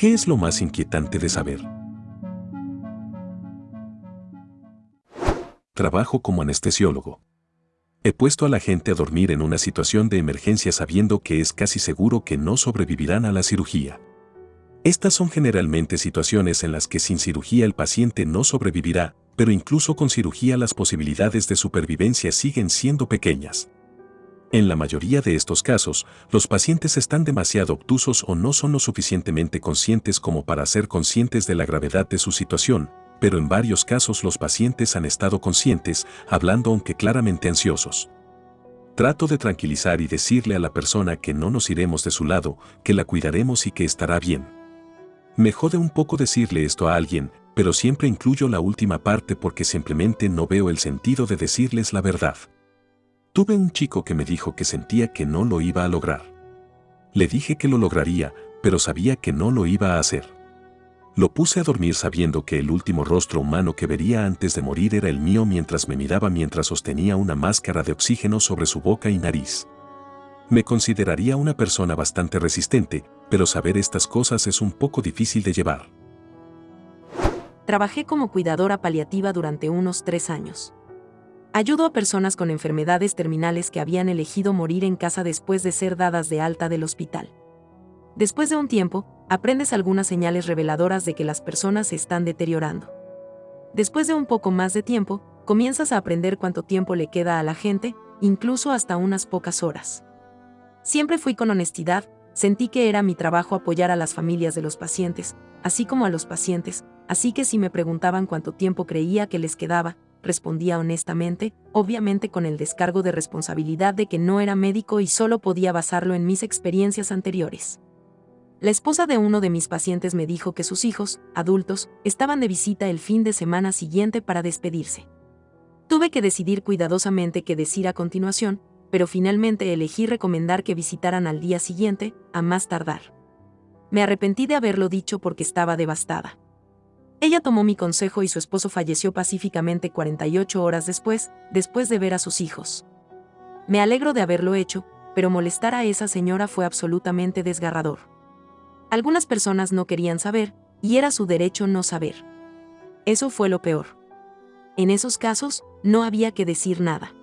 ¿Qué es lo más inquietante de saber? Trabajo como anestesiólogo. He puesto a la gente a dormir en una situación de emergencia sabiendo que es casi seguro que no sobrevivirán a la cirugía. Estas son generalmente situaciones en las que sin cirugía el paciente no sobrevivirá, pero incluso con cirugía las posibilidades de supervivencia siguen siendo pequeñas. En la mayoría de estos casos, los pacientes están demasiado obtusos o no son lo suficientemente conscientes como para ser conscientes de la gravedad de su situación, pero en varios casos los pacientes han estado conscientes, hablando aunque claramente ansiosos. Trato de tranquilizar y decirle a la persona que no nos iremos de su lado, que la cuidaremos y que estará bien. Me jode un poco decirle esto a alguien, pero siempre incluyo la última parte porque simplemente no veo el sentido de decirles la verdad. Tuve un chico que me dijo que sentía que no lo iba a lograr. Le dije que lo lograría, pero sabía que no lo iba a hacer. Lo puse a dormir sabiendo que el último rostro humano que vería antes de morir era el mío mientras me miraba mientras sostenía una máscara de oxígeno sobre su boca y nariz. Me consideraría una persona bastante resistente, pero saber estas cosas es un poco difícil de llevar. Trabajé como cuidadora paliativa durante unos 3 años. Ayudo a personas con enfermedades terminales que habían elegido morir en casa después de ser dadas de alta del hospital. Después de un tiempo, aprendes algunas señales reveladoras de que las personas se están deteriorando. Después de un poco más de tiempo, comienzas a aprender cuánto tiempo le queda a la gente, incluso hasta unas pocas horas. Siempre fui con honestidad, sentí que era mi trabajo apoyar a las familias de los pacientes, así como a los pacientes, así que si me preguntaban cuánto tiempo creía que les quedaba, respondía honestamente, obviamente con el descargo de responsabilidad de que no era médico y solo podía basarlo en mis experiencias anteriores. La esposa de uno de mis pacientes me dijo que sus hijos, adultos, estaban de visita el fin de semana siguiente para despedirse. Tuve que decidir cuidadosamente qué decir a continuación, pero finalmente elegí recomendar que visitaran al día siguiente, a más tardar. Me arrepentí de haberlo dicho porque estaba devastada. Ella tomó mi consejo y su esposo falleció pacíficamente 48 horas después de ver a sus hijos. Me alegro de haberlo hecho, pero molestar a esa señora fue absolutamente desgarrador. Algunas personas no querían saber, y era su derecho no saber. Eso fue lo peor. En esos casos, no había que decir nada.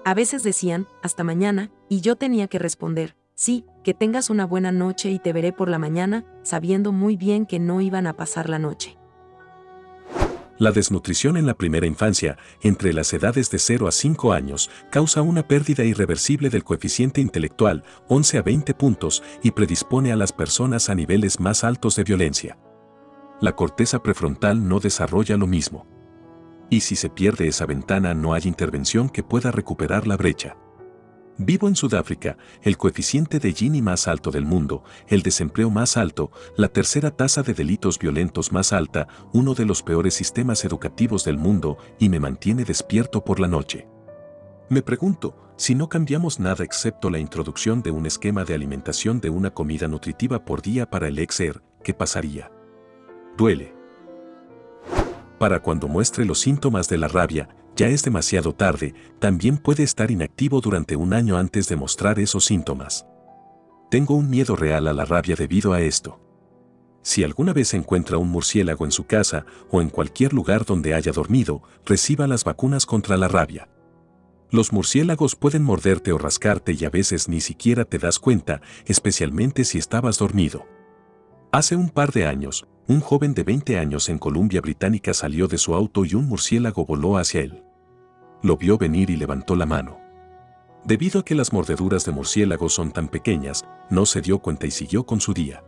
A veces decían, hasta mañana, y yo tenía que responder, sí, que tengas una buena noche y te veré por la mañana, sabiendo muy bien que no iban a pasar la noche. La desnutrición en la primera infancia, entre las edades de 0 a 5 años, causa una pérdida irreversible del coeficiente intelectual, 11 a 20 puntos, y predispone a las personas a niveles más altos de violencia. La corteza prefrontal no desarrolla lo mismo. Y si se pierde esa ventana no hay intervención que pueda recuperar la brecha. Vivo en Sudáfrica, el coeficiente de Gini más alto del mundo, el desempleo más alto, la tercera tasa de delitos violentos más alta, uno de los peores sistemas educativos del mundo y me mantiene despierto por la noche. Me pregunto, si no cambiamos nada excepto la introducción de un esquema de alimentación de una comida nutritiva por día para el ex-ER, ¿qué pasaría? Duele. Para cuando muestre los síntomas de la rabia, ya es demasiado tarde, también puede estar inactivo durante un año antes de mostrar esos síntomas. Tengo un miedo real a la rabia debido a esto. Si alguna vez encuentra un murciélago en su casa o en cualquier lugar donde haya dormido, reciba las vacunas contra la rabia. Los murciélagos pueden morderte o rascarte y a veces ni siquiera te das cuenta, especialmente si estabas dormido. Hace un par de años, un joven de 20 años en Columbia Británica salió de su auto y un murciélago voló hacia él. Lo vio venir y levantó la mano. Debido a que las mordeduras de murciélago son tan pequeñas, no se dio cuenta y siguió con su día.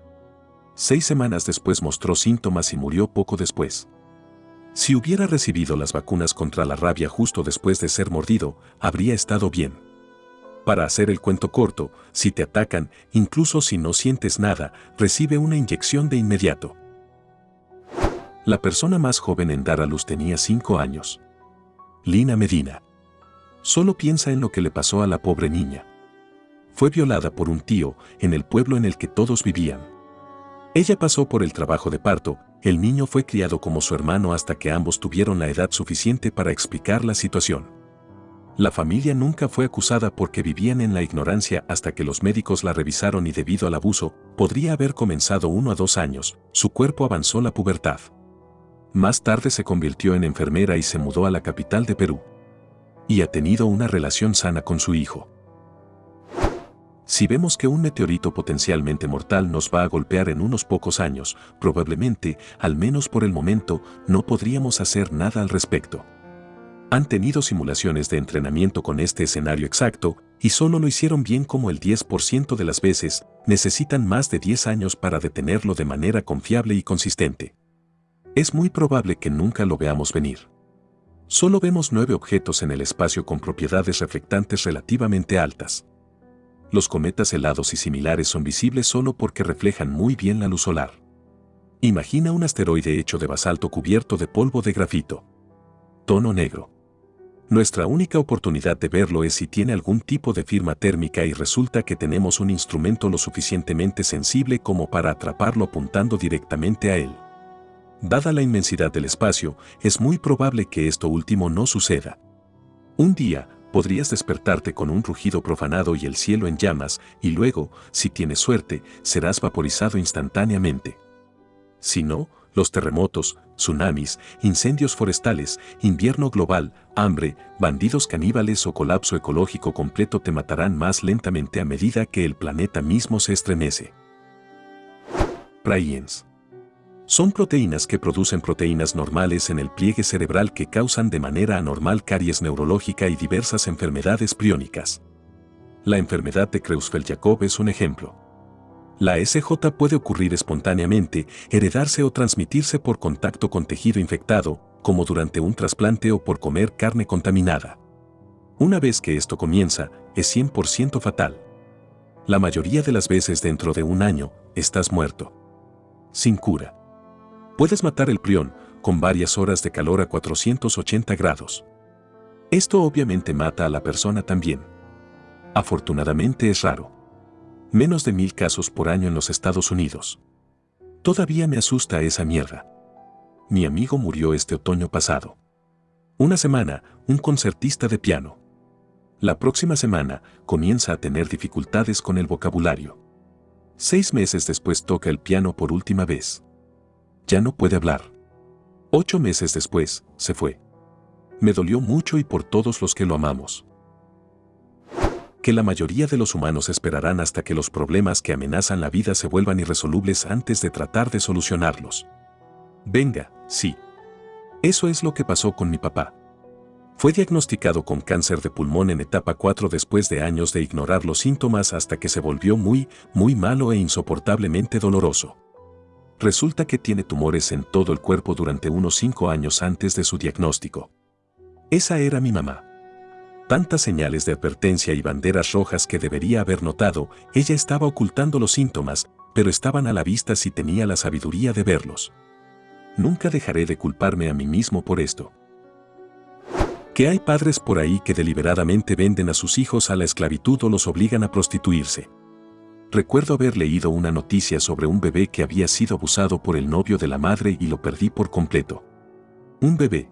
6 semanas después mostró síntomas y murió poco después. Si hubiera recibido las vacunas contra la rabia justo después de ser mordido, habría estado bien. Para hacer el cuento corto, si te atacan, incluso si no sientes nada, recibe una inyección de inmediato. La persona más joven en dar a luz tenía 5 años. Lina Medina. Solo piensa en lo que le pasó a la pobre niña. Fue violada por un tío en el pueblo en el que todos vivían. Ella pasó por el trabajo de parto, el niño fue criado como su hermano hasta que ambos tuvieron la edad suficiente para explicar la situación. La familia nunca fue acusada porque vivían en la ignorancia hasta que los médicos la revisaron y debido al abuso, podría haber comenzado 1 a 2 años, su cuerpo avanzó la pubertad. Más tarde se convirtió en enfermera y se mudó a la capital de Perú. Y ha tenido una relación sana con su hijo. Si vemos que un meteorito potencialmente mortal nos va a golpear en unos pocos años, probablemente, al menos por el momento, no podríamos hacer nada al respecto. Han tenido simulaciones de entrenamiento con este escenario exacto, y solo lo hicieron bien como el 10% de las veces, necesitan más de 10 años para detenerlo de manera confiable y consistente. Es muy probable que nunca lo veamos venir. Solo vemos 9 objetos en el espacio con propiedades reflectantes relativamente altas. Los cometas helados y similares son visibles solo porque reflejan muy bien la luz solar. Imagina un asteroide hecho de basalto cubierto de polvo de grafito. Tono negro. Nuestra única oportunidad de verlo es si tiene algún tipo de firma térmica y resulta que tenemos un instrumento lo suficientemente sensible como para atraparlo apuntando directamente a él. Dada la inmensidad del espacio, es muy probable que esto último no suceda. Un día, podrías despertarte con un rugido profanado y el cielo en llamas, y luego, si tienes suerte, serás vaporizado instantáneamente. Si no, los terremotos, tsunamis, incendios forestales, invierno global, hambre, bandidos caníbales o colapso ecológico completo te matarán más lentamente a medida que el planeta mismo se estremece. Prions. Son proteínas que producen proteínas normales en el pliegue cerebral que causan de manera anormal caries neurológica y diversas enfermedades priónicas. La enfermedad de Creutzfeldt-Jakob es un ejemplo. La SJ puede ocurrir espontáneamente, heredarse o transmitirse por contacto con tejido infectado, como durante un trasplante o por comer carne contaminada. Una vez que esto comienza, es 100% fatal. La mayoría de las veces dentro de un año, estás muerto. Sin cura. Puedes matar el prión con varias horas de calor a 480 grados. Esto obviamente mata a la persona también. Afortunadamente es raro. Menos de 1000 casos por año en los Estados Unidos. Todavía me asusta esa mierda. Mi amigo murió este otoño pasado. Una semana, un concertista de piano. La próxima semana, comienza a tener dificultades con el vocabulario. 6 meses después toca el piano por última vez. Ya no puede hablar. 8 meses después, se fue. Me dolió mucho y por todos los que lo amamos. Que la mayoría de los humanos esperarán hasta que los problemas que amenazan la vida se vuelvan irresolubles antes de tratar de solucionarlos. Venga, sí. Eso es lo que pasó con mi papá. Fue diagnosticado con cáncer de pulmón en etapa 4 después de años de ignorar los síntomas hasta que se volvió muy malo e insoportablemente doloroso. Resulta que tiene tumores en todo el cuerpo durante unos 5 años antes de su diagnóstico. Esa era mi mamá. Tantas señales de advertencia y banderas rojas que debería haber notado, ella estaba ocultando los síntomas, pero estaban a la vista si tenía la sabiduría de verlos. Nunca dejaré de culparme a mí mismo por esto. Que hay padres por ahí que deliberadamente venden a sus hijos a la esclavitud o los obligan a prostituirse. Recuerdo haber leído una noticia sobre un bebé que había sido abusado por el novio de la madre y lo perdí por completo. Un bebé.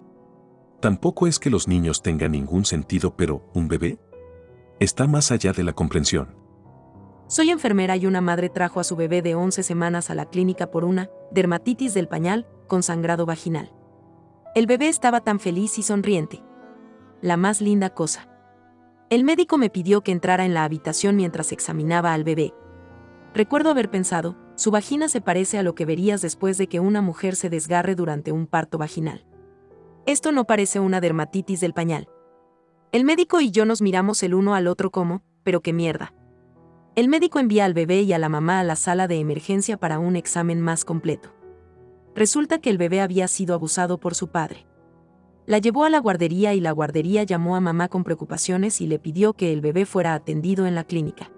Tampoco es que los niños tengan ningún sentido, pero ¿un bebé? Está más allá de la comprensión. Soy enfermera y una madre trajo a su bebé de 11 semanas a la clínica por una dermatitis del pañal con sangrado vaginal. El bebé estaba tan feliz y sonriente. La más linda cosa. El médico me pidió que entrara en la habitación mientras examinaba al bebé. Recuerdo haber pensado, su vagina se parece a lo que verías después de que una mujer se desgarre durante un parto vaginal. Esto no parece una dermatitis del pañal. El médico y yo nos miramos el uno al otro como, pero qué mierda. El médico envía al bebé y a la mamá a la sala de emergencia para un examen más completo. Resulta que el bebé había sido abusado por su padre. La llevó a la guardería y la guardería llamó a mamá con preocupaciones y le pidió que el bebé fuera atendido en la clínica.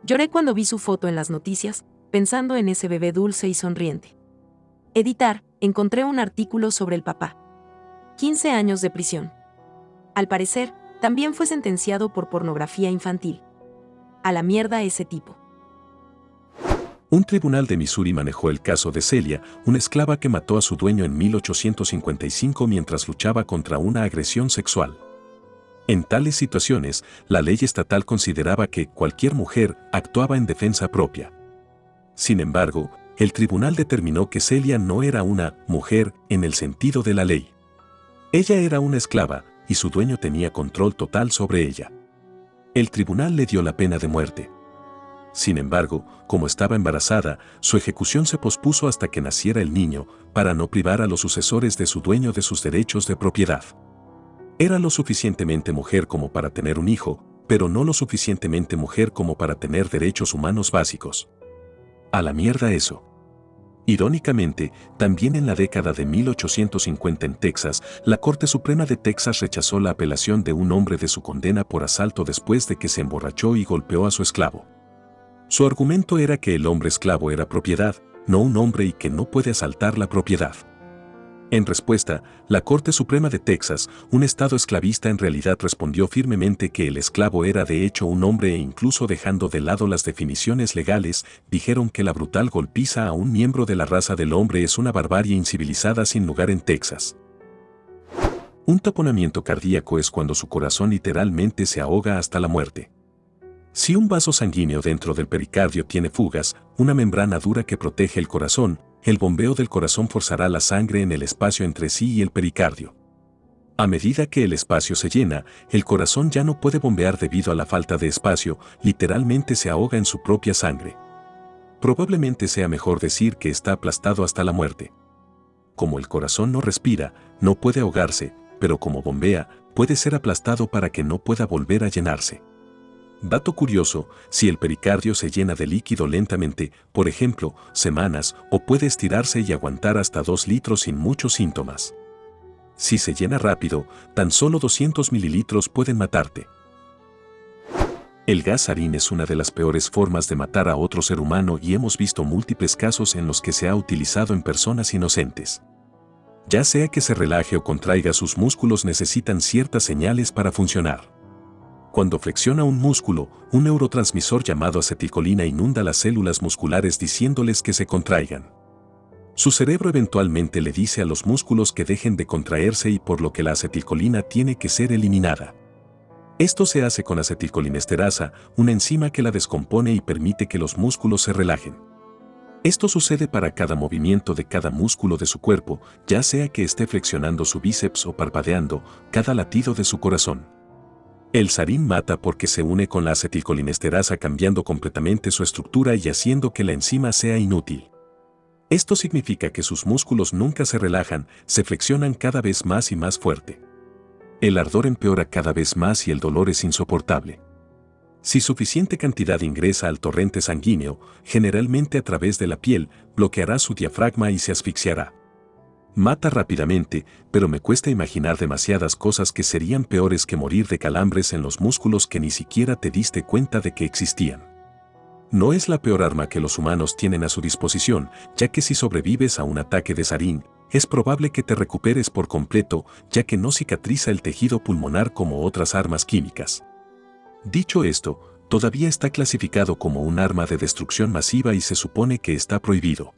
Lloré cuando vi su foto en las noticias, pensando en ese bebé dulce y sonriente. Editar, encontré un artículo sobre el papá. 15 años de prisión. Al parecer, también fue sentenciado por pornografía infantil. A la mierda ese tipo. Un tribunal de Missouri manejó el caso de Celia, una esclava que mató a su dueño en 1855 mientras luchaba contra una agresión sexual. En tales situaciones, la ley estatal consideraba que cualquier mujer actuaba en defensa propia. Sin embargo, el tribunal determinó que Celia no era una mujer en el sentido de la ley. Ella era una esclava y su dueño tenía control total sobre ella. El tribunal le dio la pena de muerte. Sin embargo, como estaba embarazada, su ejecución se pospuso hasta que naciera el niño, para no privar a los sucesores de su dueño de sus derechos de propiedad. Era lo suficientemente mujer como para tener un hijo, pero no lo suficientemente mujer como para tener derechos humanos básicos. A la mierda eso. Irónicamente, también en la década de 1850 en Texas, la Corte Suprema de Texas rechazó la apelación de un hombre de su condena por asalto después de que se emborrachó y golpeó a su esclavo. Su argumento era que el hombre esclavo era propiedad, no un hombre, y que no puede asaltar la propiedad. En respuesta, la Corte Suprema de Texas, un estado esclavista, en realidad respondió firmemente que el esclavo era de hecho un hombre, e incluso dejando de lado las definiciones legales, dijeron que la brutal golpiza a un miembro de la raza del hombre es una barbarie incivilizada sin lugar en Texas. Un taponamiento cardíaco es cuando su corazón literalmente se ahoga hasta la muerte. Si un vaso sanguíneo dentro del pericardio tiene fugas, una membrana dura que protege el corazón, el bombeo del corazón forzará la sangre en el espacio entre sí y el pericardio. A medida que el espacio se llena, el corazón ya no puede bombear debido a la falta de espacio, literalmente se ahoga en su propia sangre. Probablemente sea mejor decir que está aplastado hasta la muerte. Como el corazón no respira, no puede ahogarse, pero como bombea, puede ser aplastado para que no pueda volver a llenarse. Dato curioso, si el pericardio se llena de líquido lentamente, por ejemplo, semanas, o puede estirarse y aguantar hasta 2 litros sin muchos síntomas. Si se llena rápido, tan solo 200 mililitros pueden matarte. El gas sarín es una de las peores formas de matar a otro ser humano y hemos visto múltiples casos en los que se ha utilizado en personas inocentes. Ya sea que se relaje o contraiga, sus músculos necesitan ciertas señales para funcionar. Cuando flexiona un músculo, un neurotransmisor llamado acetilcolina inunda las células musculares diciéndoles que se contraigan. Su cerebro eventualmente le dice a los músculos que dejen de contraerse, y por lo que la acetilcolina tiene que ser eliminada. Esto se hace con acetilcolinesterasa, una enzima que la descompone y permite que los músculos se relajen. Esto sucede para cada movimiento de cada músculo de su cuerpo, ya sea que esté flexionando su bíceps o parpadeando, cada latido de su corazón. El sarín mata porque se une con la acetilcolinesterasa, cambiando completamente su estructura y haciendo que la enzima sea inútil. Esto significa que sus músculos nunca se relajan, se flexionan cada vez más y más fuerte. El ardor empeora cada vez más y el dolor es insoportable. Si suficiente cantidad ingresa al torrente sanguíneo, generalmente a través de la piel, bloqueará su diafragma y se asfixiará. Mata rápidamente, pero me cuesta imaginar demasiadas cosas que serían peores que morir de calambres en los músculos que ni siquiera te diste cuenta de que existían. No es la peor arma que los humanos tienen a su disposición, ya que si sobrevives a un ataque de sarín, es probable que te recuperes por completo, ya que no cicatriza el tejido pulmonar como otras armas químicas. Dicho esto, todavía está clasificado como un arma de destrucción masiva y se supone que está prohibido.